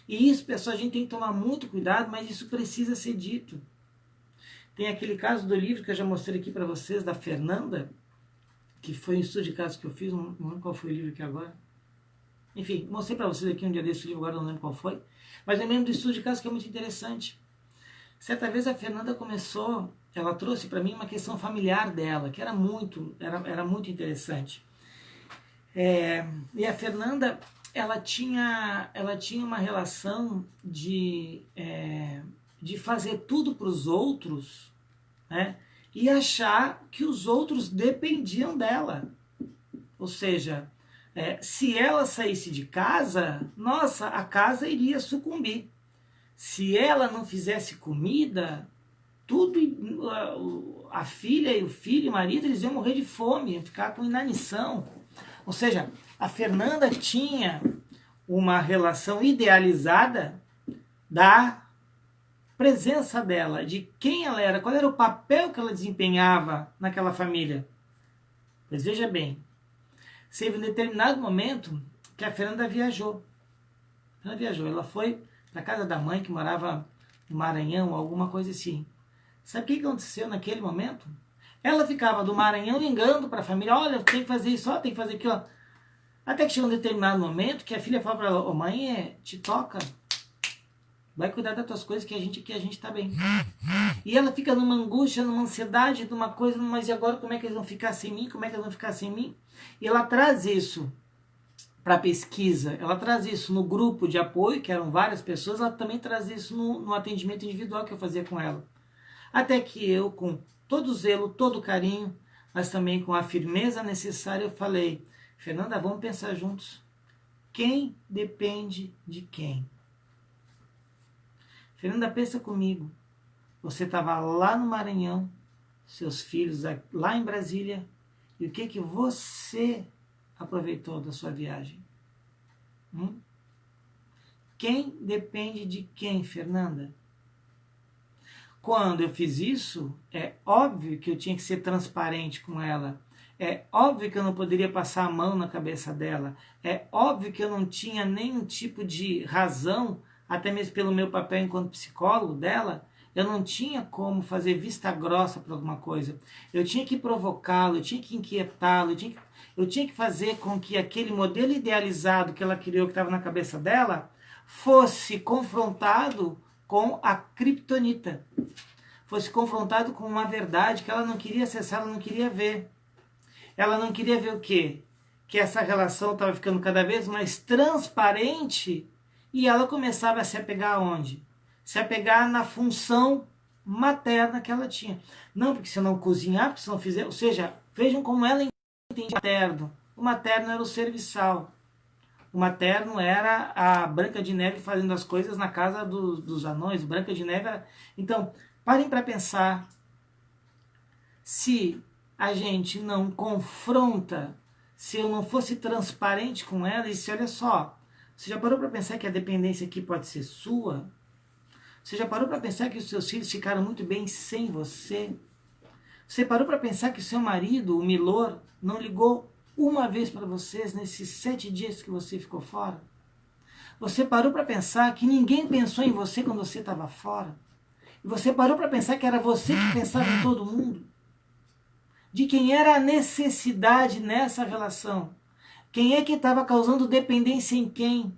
E isso, pessoal, a gente tem que tomar muito cuidado, mas isso precisa ser dito. Tem aquele caso do livro que eu já mostrei aqui para vocês, da Fernanda, que foi um estudo de caso que eu fiz, não lembro qual foi o livro aqui agora. Enfim, mostrei para vocês aqui um dia desse livro, agora não lembro qual foi. Mas eu lembro do estudo de caso que é muito interessante. Certa vez a Fernanda ela trouxe para mim uma questão familiar dela, que era muito interessante. E a Fernanda, ela tinha uma relação de fazer tudo para os outros, né? E achar que os outros dependiam dela. Ou seja, se ela saísse de casa, nossa, a casa iria sucumbir. Se ela não fizesse comida, tudo, a filha e o filho e o marido, eles iam morrer de fome, iam ficar com inanição. Ou seja, a Fernanda tinha uma relação idealizada da presença dela, de quem ela era, qual era o papel que ela desempenhava naquela família. Mas veja bem, teve um determinado momento que a Fernanda viajou. Ela foi para casa da mãe que morava no Maranhão, alguma coisa assim. Sabe o que aconteceu naquele momento? Ela ficava do Maranhão ligando para a família, olha, tem que fazer isso, ó, tem que fazer aquilo. Ó. Até que chegou um determinado momento que a filha fala para ela, ô mãe, te toca, vai cuidar das tuas coisas que a gente tá bem. E ela fica numa angústia, numa ansiedade, numa coisa, mas e agora como é que eles vão ficar sem mim? Como é que eles vão ficar sem mim? E ela traz isso para a pesquisa, ela traz isso no grupo de apoio, que eram várias pessoas, ela também traz isso no atendimento individual que eu fazia com ela. Até que eu, com todo zelo, todo carinho, mas também com a firmeza necessária, eu falei, Fernanda, vamos pensar juntos. Quem depende de quem? Fernanda, pensa comigo. Você estava lá no Maranhão, seus filhos lá em Brasília, e o que você aproveitou da sua viagem? Quem depende de quem, Fernanda? Quando eu fiz isso, é óbvio que eu tinha que ser transparente com ela. É óbvio que eu não poderia passar a mão na cabeça dela. É óbvio que eu não tinha nenhum tipo de razão, até mesmo pelo meu papel enquanto psicólogo dela, eu não tinha como fazer vista grossa para alguma coisa. Eu tinha que provocá-lo, eu tinha que inquietá-lo, eu tinha que fazer com que aquele modelo idealizado que ela criou, que estava na cabeça dela, fosse confrontado com a Kryptonita. Fosse confrontado com uma verdade que ela não queria acessar, ela não queria ver. Ela não queria ver o quê? Que essa relação estava ficando cada vez mais transparente e ela começava a se apegar aonde? Se apegar na função materna que ela tinha. Não, porque se eu não cozinhar, porque se eu não fizer... Ou seja, vejam como ela entende o materno. O materno era o serviçal. O materno era a Branca de Neve fazendo as coisas na casa dos anões. Branca de Neve era... Então, parem para pensar. Se a gente não confronta, se eu não fosse transparente com ela, e se olha só, você já parou para pensar que a dependência aqui pode ser sua? Você já parou para pensar que os seus filhos ficaram muito bem sem você? Você parou para pensar que o seu marido, o Milor, não ligou uma vez para vocês nesses 7 dias que você ficou fora? Você parou para pensar que ninguém pensou em você quando você estava fora? E você parou para pensar que era você que pensava em todo mundo? De quem era a necessidade nessa relação? Quem é que estava causando dependência em quem?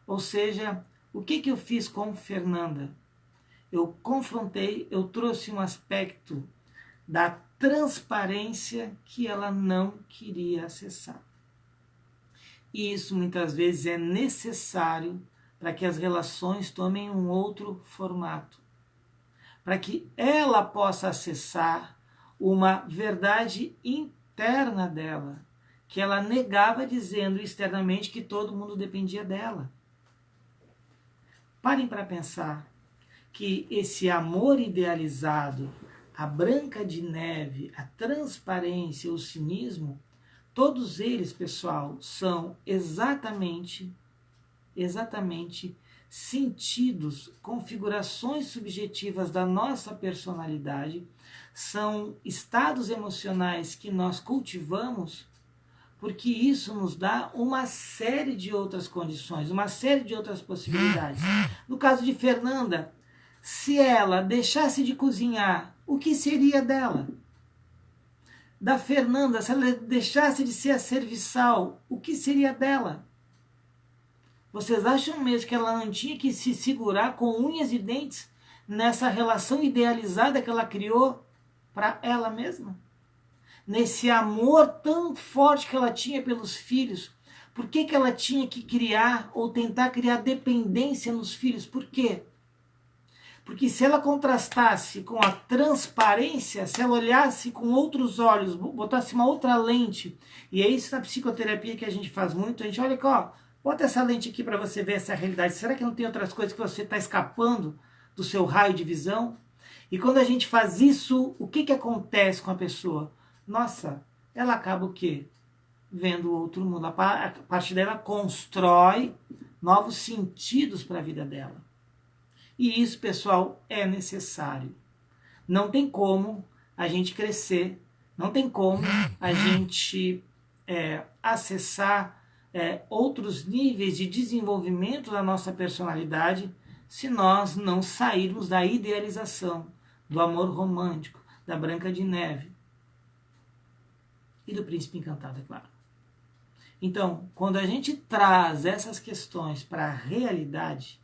Ou seja, o que eu fiz com Fernanda? Eu confrontei, eu trouxe um aspecto da transparência que ela não queria acessar. E isso muitas vezes é necessário para que as relações tomem um outro formato. Para que ela possa acessar uma verdade interna dela, que ela negava dizendo externamente que todo mundo dependia dela. Parem para pensar que esse amor idealizado, a Branca de Neve, a transparência, o cinismo, todos eles, pessoal, são exatamente sentidos, configurações subjetivas da nossa personalidade, são estados emocionais que nós cultivamos, porque isso nos dá uma série de outras condições, uma série de outras possibilidades. No caso de Fernanda, se ela deixasse de cozinhar, o que seria dela? Da Fernanda, se ela deixasse de ser a serviçal, o que seria dela? Vocês acham mesmo que ela não tinha que se segurar com unhas e dentes nessa relação idealizada que ela criou para ela mesma? Nesse amor tão forte que ela tinha pelos filhos? Por que ela tinha que criar ou tentar criar dependência nos filhos? Por quê? Porque se ela contrastasse com a transparência, se ela olhasse com outros olhos, botasse uma outra lente, e é isso na psicoterapia que a gente faz muito, a gente olha aqui, ó, bota essa lente aqui para você ver essa realidade. Será que não tem outras coisas que você está escapando do seu raio de visão? E quando a gente faz isso, o que acontece com a pessoa? Nossa, ela acaba o quê? Vendo o outro mundo. A partir dela constrói novos sentidos para a vida dela. E isso, pessoal, é necessário. Não tem como a gente crescer, não tem como a gente acessar outros níveis de desenvolvimento da nossa personalidade se nós não sairmos da idealização, do amor romântico, da Branca de Neve e do Príncipe Encantado, é claro. Então, quando a gente traz essas questões para a realidade,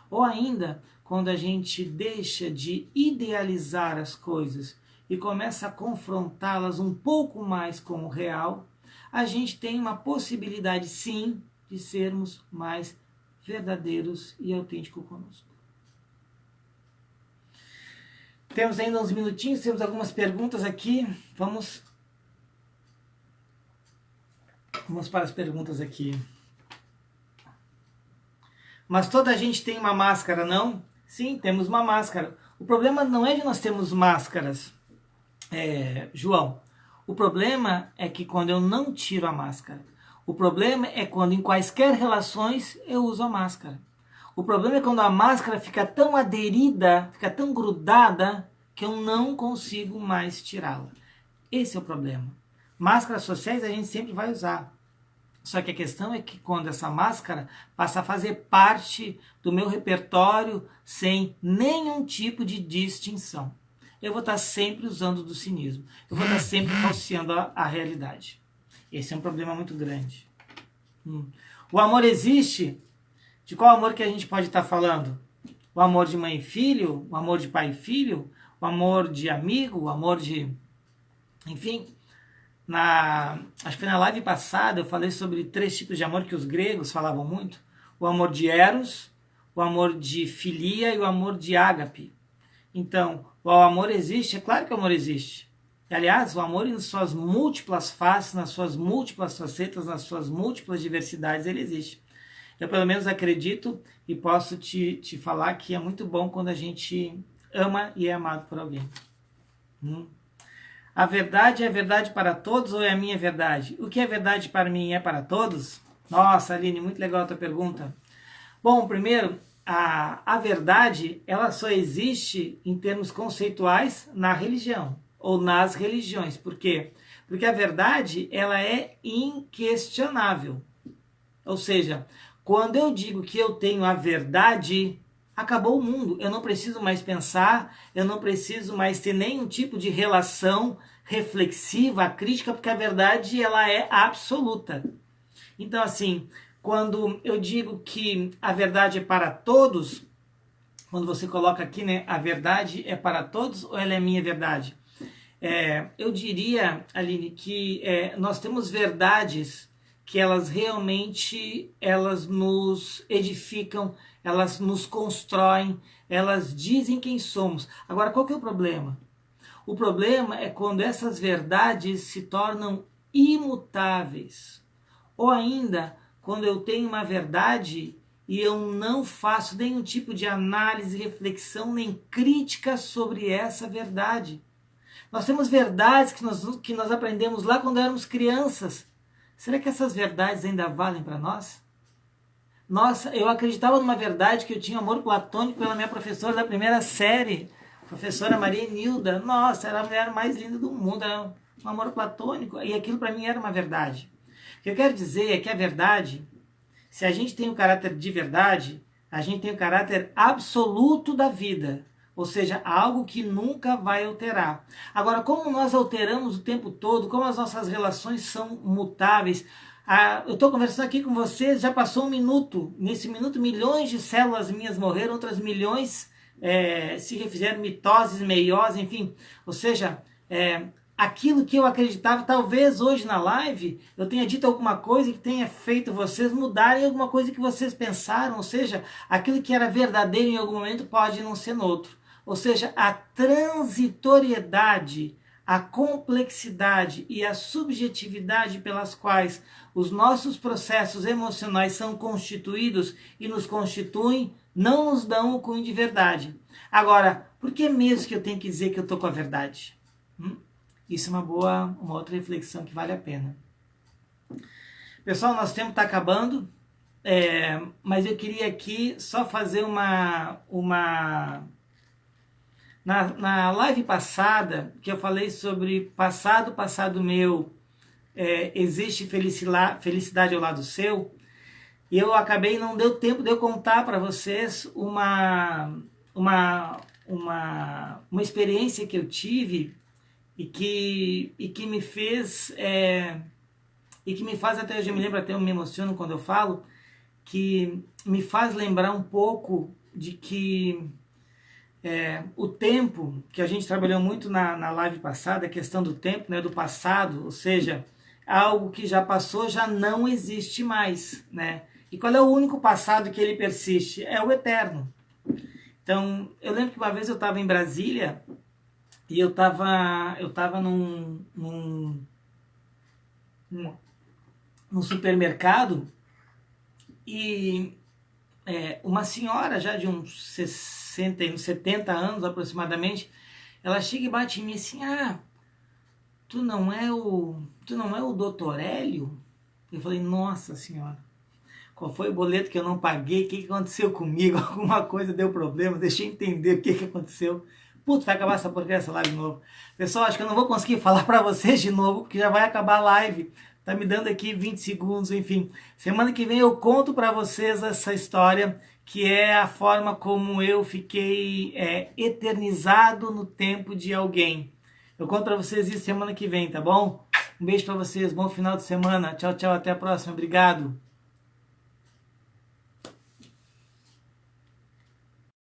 ou ainda quando a gente deixa de idealizar as coisas e começa a confrontá-las um pouco mais com o real, a gente tem uma possibilidade, sim, de sermos mais verdadeiros e autênticos conosco. Temos ainda uns minutinhos, temos algumas perguntas aqui. Vamos para as perguntas aqui. Mas toda a gente tem uma máscara, não? Sim, temos uma máscara. O problema não é de nós termos máscaras, João. O problema é que quando eu não tiro a máscara. O problema é quando em quaisquer relações eu uso a máscara. O problema é quando a máscara fica tão aderida, fica tão grudada, que eu não consigo mais tirá-la. Esse é o problema. Máscaras sociais a gente sempre vai usar. Só que a questão é que quando essa máscara passa a fazer parte do meu repertório sem nenhum tipo de distinção, eu vou estar sempre usando do cinismo. Eu vou estar sempre falseando a realidade. Esse é um problema muito grande. O amor existe? De qual amor que a gente pode estar falando? o amor de mãe e filho, o amor de pai e filho, o amor de amigo, o amor de... Enfim, acho que foi na live passada eu falei sobre 3 tipos de amor que os gregos falavam muito. O amor de Eros, o amor de filia e o amor de ágape. Então, o amor existe? É claro que o amor existe. Aliás, o amor em suas múltiplas faces, nas suas múltiplas facetas, nas suas múltiplas diversidades, ele existe. Eu pelo menos acredito e posso te falar que é muito bom quando a gente ama e é amado por alguém. A verdade é verdade para todos ou é a minha verdade? O que é verdade para mim é para todos? Nossa, Aline, muito legal a tua pergunta. Bom, primeiro, a verdade, ela só existe em termos conceituais na religião, ou nas religiões. Por quê? Porque a verdade, ela é inquestionável. Ou seja, quando eu digo que eu tenho a verdade, acabou o mundo. Eu não preciso mais pensar, eu não preciso mais ter nenhum tipo de relação reflexiva, crítica, porque a verdade, ela é absoluta. Então, assim, quando eu digo que a verdade é para todos, quando você coloca aqui, né, a verdade é para todos ou ela é minha verdade? Eu diria, Aline, que nós temos verdades que elas realmente elas nos edificam, elas nos constroem, elas dizem quem somos. Agora, qual que é o problema? O problema é quando essas verdades se tornam imutáveis. Ou ainda, quando eu tenho uma verdade e eu não faço nenhum tipo de análise, reflexão, nem crítica sobre essa verdade. Nós temos verdades que nós aprendemos lá quando éramos crianças. Será que essas verdades ainda valem para nós? Nossa, eu acreditava numa verdade que eu tinha amor platônico pela minha professora da primeira série, professora Maria Nilda. Nossa, era a mulher mais linda do mundo, era um amor platônico, e aquilo para mim era uma verdade. O que eu quero dizer é que a verdade, se a gente tem o caráter de verdade, a gente tem o caráter absoluto da vida. Ou seja, algo que nunca vai alterar. Agora, como nós alteramos o tempo todo, como as nossas relações são mutáveis, eu estou conversando aqui com vocês, já passou 1 minuto. Nesse minuto, milhões de células minhas morreram, outras milhões se refizeram mitoses, meiose, enfim. Ou seja, aquilo que eu acreditava, talvez hoje na live, eu tenha dito alguma coisa que tenha feito vocês mudarem alguma coisa que vocês pensaram. Ou seja, aquilo que era verdadeiro em algum momento pode não ser no outro. Ou seja, a transitoriedade, a complexidade e a subjetividade pelas quais os nossos processos emocionais são constituídos e nos constituem, não nos dão o cunho de verdade. Agora, por que mesmo que eu tenho que dizer que eu estou com a verdade? Isso é uma outra reflexão que vale a pena. Pessoal, nosso tempo está acabando, mas eu queria aqui só fazer Na live passada, que eu falei sobre passado meu, existe felicidade ao lado seu, e eu acabei, não deu tempo de eu contar para vocês uma experiência que eu tive e que me fez, e que me faz até hoje, eu me lembro, até eu me emociono quando eu falo, que me faz lembrar um pouco de que o tempo, que a gente trabalhou muito na live passada, a questão do tempo, né, do passado, ou seja, algo que já passou já não existe mais, né? E qual é o único passado que ele persiste? É o eterno. Então, eu lembro que uma vez eu estava em Brasília e eu tava num supermercado e uma senhora já de uns 60, uns 70 anos aproximadamente, ela chega e bate em mim assim: tu não é o doutor Hélio? Eu falei: nossa senhora, qual foi o boleto que eu não paguei? O que aconteceu comigo? Alguma coisa deu problema? Deixa eu entender o que aconteceu. Putz, vai acabar essa porcaria, essa live de novo. Pessoal, acho que eu não vou conseguir falar para vocês de novo, porque já vai acabar a live. Tá me dando aqui 20 segundos, enfim. Semana que vem eu conto para vocês essa história, que é a forma como eu fiquei eternizado no tempo de alguém. Eu conto para vocês isso semana que vem, tá bom? Um beijo para vocês, bom final de semana. Tchau, tchau, até a próxima. Obrigado.